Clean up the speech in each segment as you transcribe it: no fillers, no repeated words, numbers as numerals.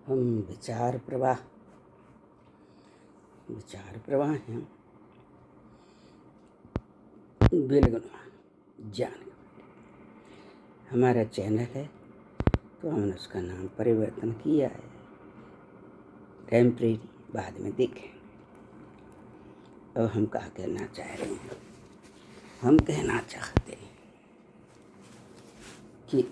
हम विचार प्रवाह हैं बिल्कुल जान। हमारा चैनल है तो हमने उसका नाम परिवर्तन किया है, टेम्परेरी, बाद में देखें। अब हम क्या कहना चाह रहे हैं? हम कहना चाहते हैं कि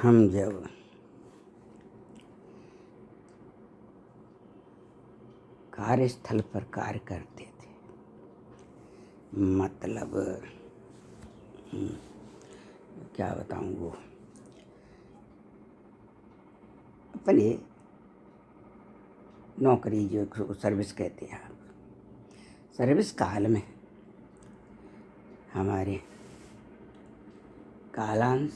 हम जब कार्यस्थल पर कार्य करते थे, मतलब क्या बताऊं, वो अपने नौकरी जो सर्विस कहते हैं, सर्विस काल में हमारे कालांश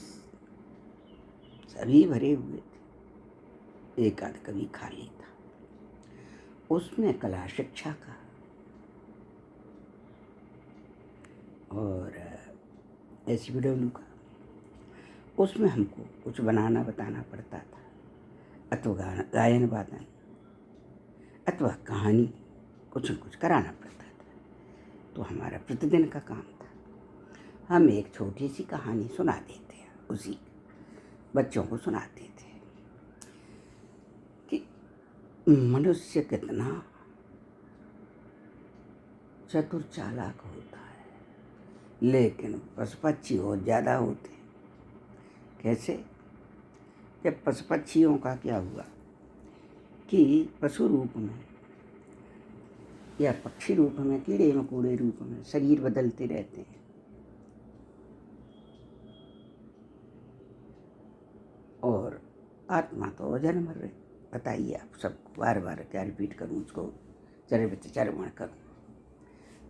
सभी भरे हुए थे, एक आध कभी खाली था। उसमें कला शिक्षा का और SPW का, उसमें हमको कुछ बनाना बताना पड़ता था, अथवा गायन वादन अथवा कहानी कुछ न कुछ कराना पड़ता था। तो हमारा प्रतिदिन का काम था, हम एक छोटी सी कहानी सुनाते थे, उसी बच्चों को सुनाते थे कि मनुष्य कितना चतुर चालाक होता है, लेकिन पशु पक्षी बहुत ज़्यादा होते हैं। कैसे? जब पशु पक्षियों का क्या हुआ कि पशु रूप में या पक्षी रूप में, कीड़े मकोड़े रूप में शरीर बदलते रहते हैं, और आत्मा तो अजन्म रहे। बताइए आप सबको, बार बार क्या रिपीट करूँ उसको, चरवण करूँ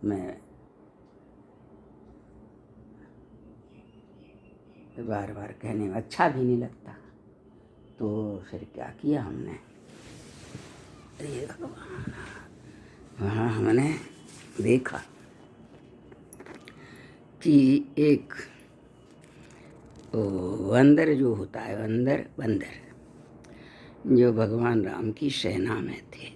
मैं, बार बार कहने में अच्छा भी नहीं लगता। तो फिर क्या किया हमने, अरे भगवान, वहाँ हमने देखा कि एक बंदर जो होता है, बंदर जो भगवान राम की सेना में थे,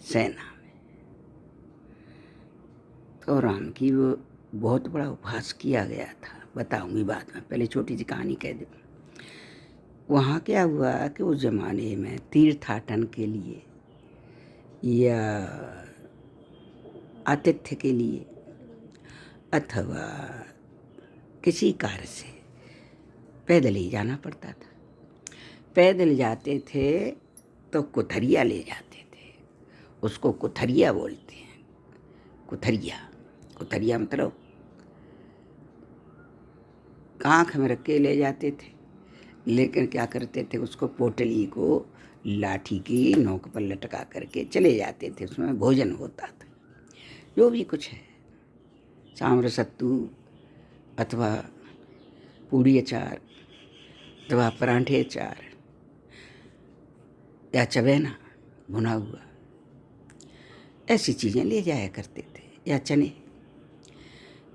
तो राम की वो बहुत बड़ा उपहास किया गया था। बताऊंगी बाद में, पहले छोटी सी कहानी कह दूँ। वहाँ क्या हुआ कि उस जमाने में तीर्थाटन के लिए या आतिथ्य के लिए अथवा किसी कार्य से पैदल ही जाना पड़ता था। पैदल जाते थे तो कुथरिया ले जाते थे, उसको कुथरिया बोलते हैं। कुथरिया मतलब आँख में रख के ले जाते थे, लेकिन क्या करते थे, उसको पोटली को लाठी की नोक पर लटका करके चले जाते थे। उसमें भोजन होता था, जो भी कुछ है, सांभर सत्तू अथवा पूड़ी अचार अथवा परांठे अचार या चबेना भुना हुआ, ऐसी चीज़ें ले जाया करते थे, या चने।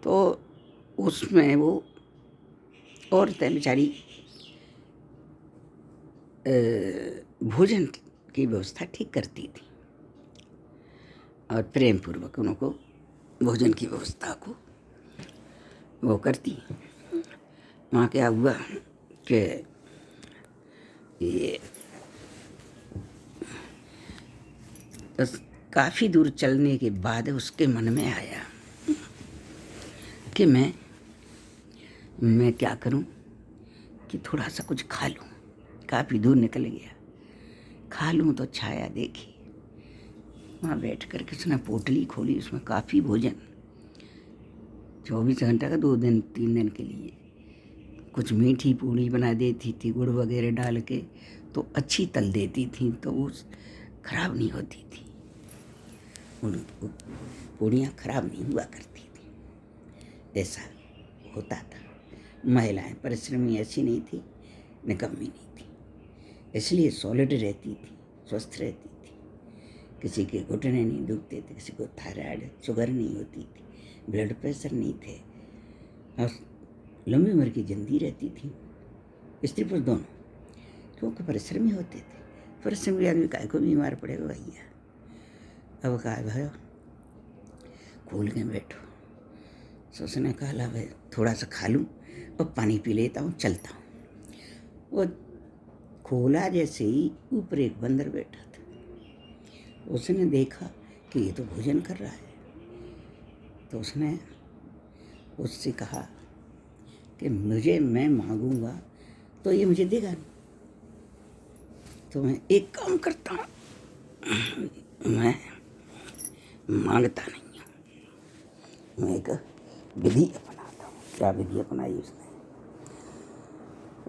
तो उसमें वो औरतें बेचारी भोजन की व्यवस्था ठीक करती थी और प्रेम पूर्वक उनको भोजन की व्यवस्था को वो करती। वहाँ क्या हुआ कि ये काफ़ी दूर चलने के बाद उसके मन में आया कि मैं क्या करूं कि थोड़ा सा कुछ खा लूं। काफ़ी दूर निकल गया, खा लूं तो छाया देखी, वहाँ बैठ कर के उसने पोटली खोली, उसमें काफ़ी भोजन, 24 घंटा का 2 दिन 3 दिन के लिए। कुछ मीठी पूड़ी बना देती थी, गुड़ वगैरह डाल के, तो अच्छी तल देती थी, तो वो खराब नहीं होती थी, पूड़ियाँ खराब नहीं हुआ करती थी। ऐसा होता था। महिलाएं परिश्रमी ऐसी नहीं थी, निकम्मी नहीं थी, इसलिए सॉलिड रहती थी, स्वस्थ रहती थी। किसी के घुटने नहीं दुखते थे, किसी को थायराइड शुगर नहीं होती थी, ब्लड प्रेशर नहीं थे और लंबी उम्र की जिंदगी रहती थी, स्त्री पुरुष दोनों, क्योंकि परिश्रमी होते थे। परिश्रमी आदमी काहे को बीमार पड़ेगा भैया। अब कहा भाई खोल के बैठो। तो उसने कहा ला भाई थोड़ा सा खा लूँ और पानी पी लेता हूँ, चलता हूँ। वो खोला जैसे ही ऊपर एक बंदर बैठा था। उसने देखा कि ये तो भोजन कर रहा है, तो उसने उससे कहा कि मैं मांगूंगा तो ये मुझे देगा नहीं, तो मैं एक काम करता हूँ, मैं मांगता नहीं हूँ, मैं एक विधि अपनाता हूँ। क्या विधि अपनाई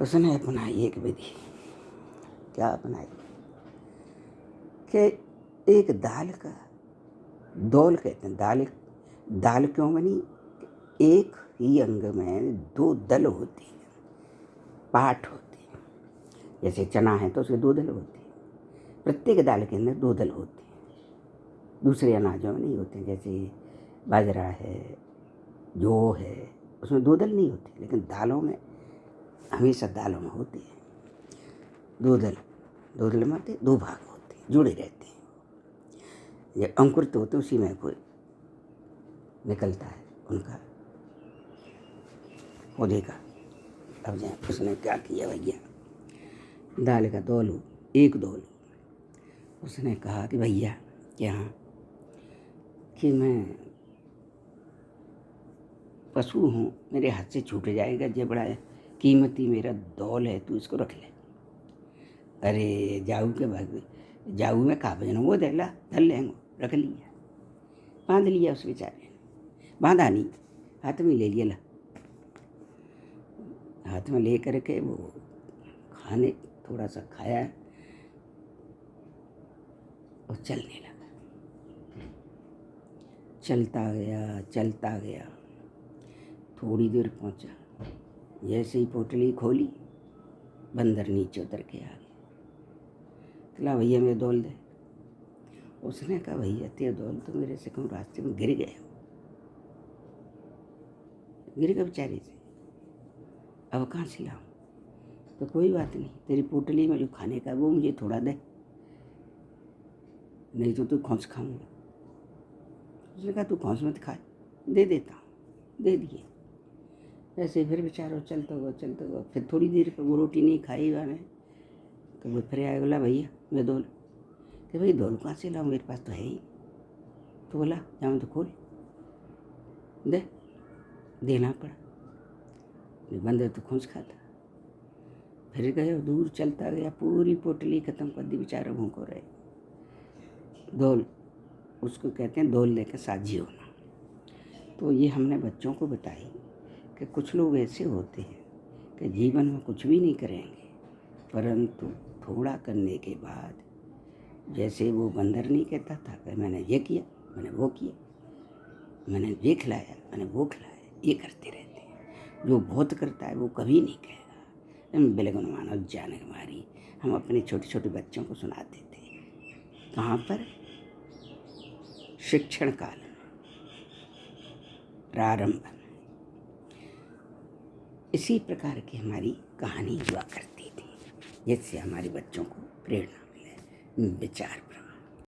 उसने अपनाई एक विधि। क्या अपनाई कि एक दाल का दौल कहते हैं, दाल क्यों बनी? एक ही अंग में दो दल होती है, पाठ होती है। जैसे चना है तो उसके दो दल होती है, प्रत्येक दाल के अंदर दो दल होती है, दूसरे अनाजों में नहीं होते। जैसे बाजरा है, जौ है, उसमें दो दल नहीं होती, लेकिन दालों में हमेशा दालों में होती है दो दल में दो भाग होते हैं, जुड़े रहते हैं। ये अंकुरित होते उसी में कोई निकलता है उनका पौधे का। अब जाए उसने क्या किया भैया, दाल का दौल एक दौल। उसने कहा कि भैया यहाँ कि मैं पशु हूँ, मेरे हाथ से छूट जाएगा, ये बड़ा कीमती मेरा दौल है, तू इसको रख ले। अरे जाऊ में का भजन वो दे ला धर लेंगे, रख लिया, बांध लिया उस बेचारे ने, बांधा नहीं, हाथ में ले लिया, ला हाथ में ले करके वो खाने थोड़ा सा खाया और चलने लगा। चलता गया, थोड़ी देर पहुंचा, जैसे ही पोटली खोली बंदर नीचे उतर के आ गया। चला भैया मेरे दौल दे। उसने कहा भैया तेरे दौल तो मेरे से कहूँ रास्ते में गिर गए बेचारे से, अब कहाँ से लाऊं? तो कोई बात नहीं, तेरी पोटली में जो खाने का वो मुझे थोड़ा दे, नहीं तो तू खोंस खाऊंगा। उसने कहा तू खोंस मत खा, दे देता हूँ। दे दिए। ऐसे फिर बेचारा चलता हुआ फिर थोड़ी देर पर वो रोटी नहीं खाई मैंने, तो वो फिर आया, बोला भैया मैं दौल, कि भाई दौल कहाँ से लाऊं, मेरे पास तो है ही। तो बोला जाऊँ तो खोल दे, देना पड़ा। बंदर तो खोंस खाता। फिर गए दूर चलता गया, पूरी पोटली खत्म कर दी, बेचारा भूखो रहे। दौल उसको कहते हैं दौल लेकर साझी होना। तो ये हमने बच्चों को बताई कि कुछ लोग ऐसे होते हैं कि जीवन में कुछ भी नहीं करेंगे, परंतु थोड़ा करने के बाद, जैसे वो बंदर नहीं कहता था कि मैंने ये किया, मैंने वो किया, मैंने ये खिलाया, मैंने वो खिलाया, ये करते रहते हैं। जो बहुत करता है वो कभी नहीं कहेगा। बिलगुन मानव जान हमारी, हम अपने छोटे छोटे बच्चों को सुनाते थे। कहाँ पर? शिक्षण काल में, प्रारंभ में इसी प्रकार की हमारी कहानी हुआ करती थी, जिससे हमारे बच्चों को प्रेरणा मिले, विचार